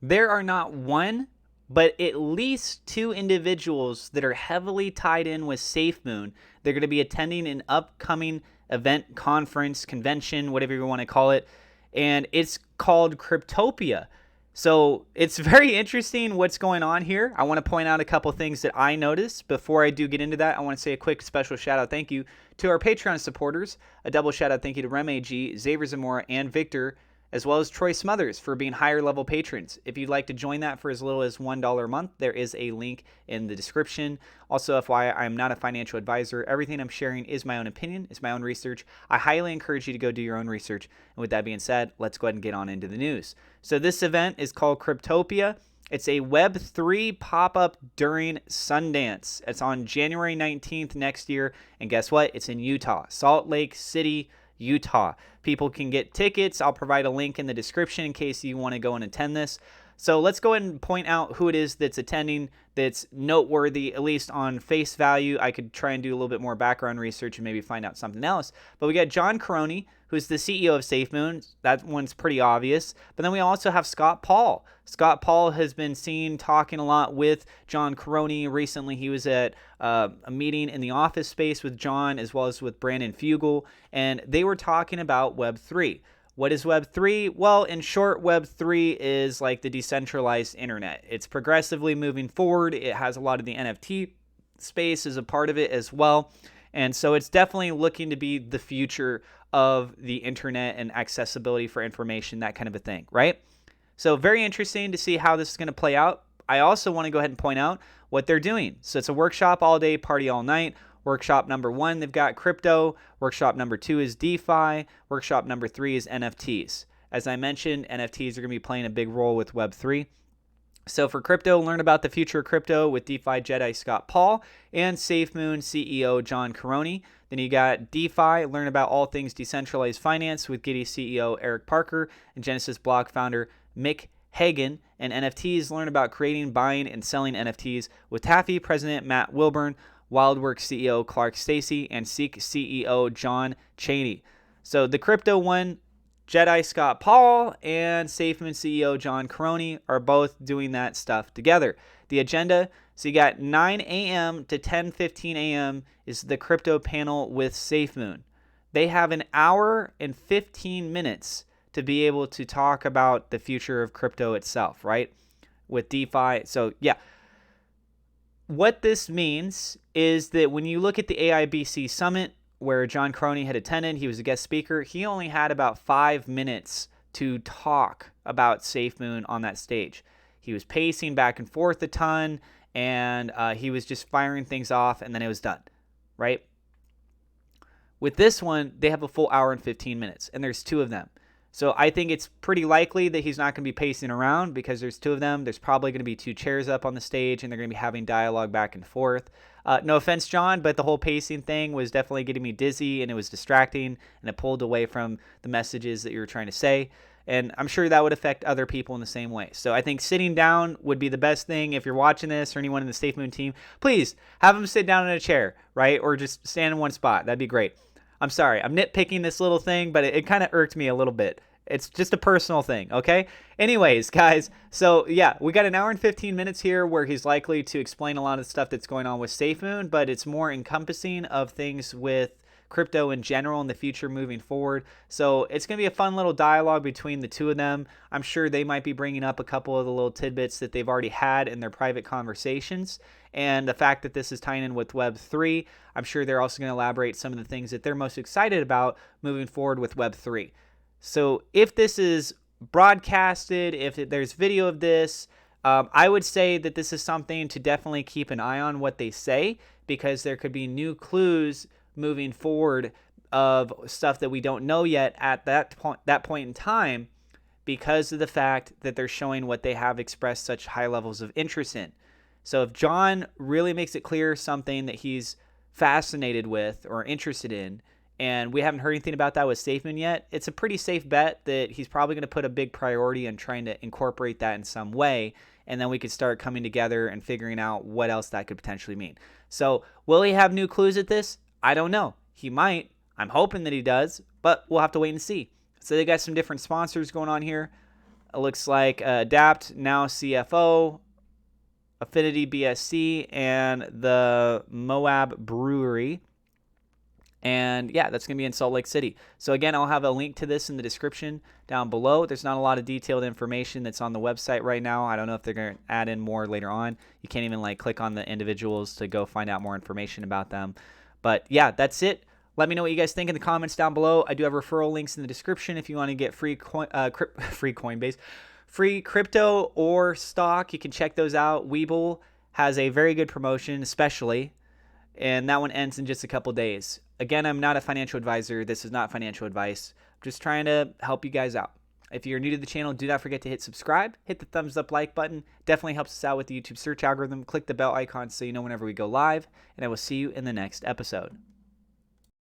There are not one, but at least two individuals that are heavily tied in with SafeMoon. They're going to be attending an upcoming event, conference, convention, whatever you want to call it, and it's called Cryptopia. So it's very interesting what's going on here. I want to point out a couple things that I noticed. Before I do get into that, I want to say a quick special shout out thank you to our Patreon supporters. A double shout out thank you to RemAG, Xavier Zamora, and Victor, as well as Troy Smothers for being higher level patrons. If you'd like to join that for as little as $1 a month, there is a link in the description. Also, FYI, I'm not a financial advisor. Everything I'm sharing is my own opinion, it's my own research. I highly encourage you to go do your own research. And with that being said, let's go ahead and get on into the news. So this event is called Cryptopia. It's a Web3 pop-up during Sundance. It's on January 19th next year. And guess what? It's in Utah, Salt Lake City, Utah. People can get tickets. I'll provide a link in the description in case you want to go and attend this. So let's go ahead and point out who it is that's attending that's noteworthy, at least on face value. I could try and do a little bit more background research and maybe find out something else. But we got John Caroni, who's the CEO of SafeMoon. That one's pretty obvious. But then we also have Scott Paul. Scott Paul has been seen talking a lot with John Caroni. Recently, he was at a meeting in the office space with John as well as with Brandon Fugel, and they were talking about Web3. What is Web3? Well, in short, Web3 is like the decentralized internet. It's progressively moving forward. It has a lot of the NFT space as a part of it as well. And so it's definitely looking to be the future of the internet and accessibility for information, that kind of a thing, right? So very interesting to see how this is going to play out. I also want to go ahead and point out what they're doing. So it's a workshop all day, party all night. Workshop number 1, they've got crypto. Workshop number 2 is DeFi. Workshop number 3 is NFTs. As I mentioned, NFTs are going to be playing a big role with Web3. So for crypto, learn about the future of crypto with DeFi Jedi Scott Paul and SafeMoon CEO John Caroni. Then you got DeFi, learn about all things decentralized finance with Giddy CEO Eric Parker and Genesis Block founder Mick Hagen. And NFTs, learn about creating, buying, and selling NFTs with Taffy President Matt Wilburn, Wildworks CEO Clark Stacy, and Seek CEO John Chaney. So the crypto one, Jedi Scott Paul and SafeMoon CEO John Caroni are both doing that stuff together. The agenda, so you got 9 a.m. to 10:15 a.m. is the crypto panel with SafeMoon. They have an hour and 15 minutes to be able to talk about the future of crypto itself, right? With DeFi. So yeah, what this means is that when you look at the AIBC Summit, where John Caroni had attended, he was a guest speaker, he only had about 5 minutes to talk about SafeMoon on that stage. He was pacing back and forth a ton, and he was just firing things off, and then it was done, right? With this one, they have a full hour and 15 minutes, and there's 2 of them. So I think it's pretty likely that he's not going to be pacing around because there's 2 of them. There's probably going to be 2 chairs up on the stage, and they're going to be having dialogue back and forth. No offense, John, but the whole pacing thing was definitely getting me dizzy, and it was distracting, and it pulled away from the messages that you were trying to say. And I'm sure that would affect other people in the same way. So I think sitting down would be the best thing. If you're watching this or anyone in the SafeMoon team, please have them sit down in a chair, right? Or just stand in one spot. That'd be great. I'm sorry. I'm nitpicking this little thing, but it kind of irked me a little bit. It's just a personal thing, okay? Anyways, guys, so yeah, we got an hour and 15 minutes here where he's likely to explain a lot of stuff that's going on with SafeMoon, but it's more encompassing of things with crypto in general in the future moving forward. So it's going to be a fun little dialogue between the 2 of them. I'm sure they might be bringing up a couple of the little tidbits that they've already had in their private conversations. And the fact that this is tying in with Web3, I'm sure they're also going to elaborate some of the things that they're most excited about moving forward with Web3. So if this is broadcasted, if there's video of this, I would say that this is something to definitely keep an eye on what they say, because there could be new clues moving forward of stuff that we don't know yet at that point in time, because of the fact that they're showing what they have expressed such high levels of interest in. So if John really makes it clear something that he's fascinated with or interested in, and we haven't heard anything about that with SafeMoon yet, it's a pretty safe bet that he's probably going to put a big priority on trying to incorporate that in some way, and then we could start coming together and figuring out what else that could potentially mean. So will he have new clues at this? I don't know. He might. I'm hoping that he does, but we'll have to wait and see. So they got some different sponsors going on here. It looks like Adapt, now CFO, Affinity BSC, and the Moab Brewery. And yeah, that's going to be in Salt Lake City. So again, I'll have a link to this in the description down below. There's not a lot of detailed information that's on the website right now. I don't know if they're going to add in more later on. You can't even click on the individuals to go find out more information about them. But yeah, that's it. Let me know what you guys think in the comments down below. I do have referral links in the description if you want to get free Coinbase, free crypto or stock. You can check those out. Webull has a very good promotion, especially, and that one ends in just a couple days. Again, I'm not a financial advisor. This is not financial advice. I'm just trying to help you guys out. If you're new to the channel, do not forget to hit subscribe. Hit the thumbs up like button. Definitely helps us out with the YouTube search algorithm. Click the bell icon so you know whenever we go live. And I will see you in the next episode.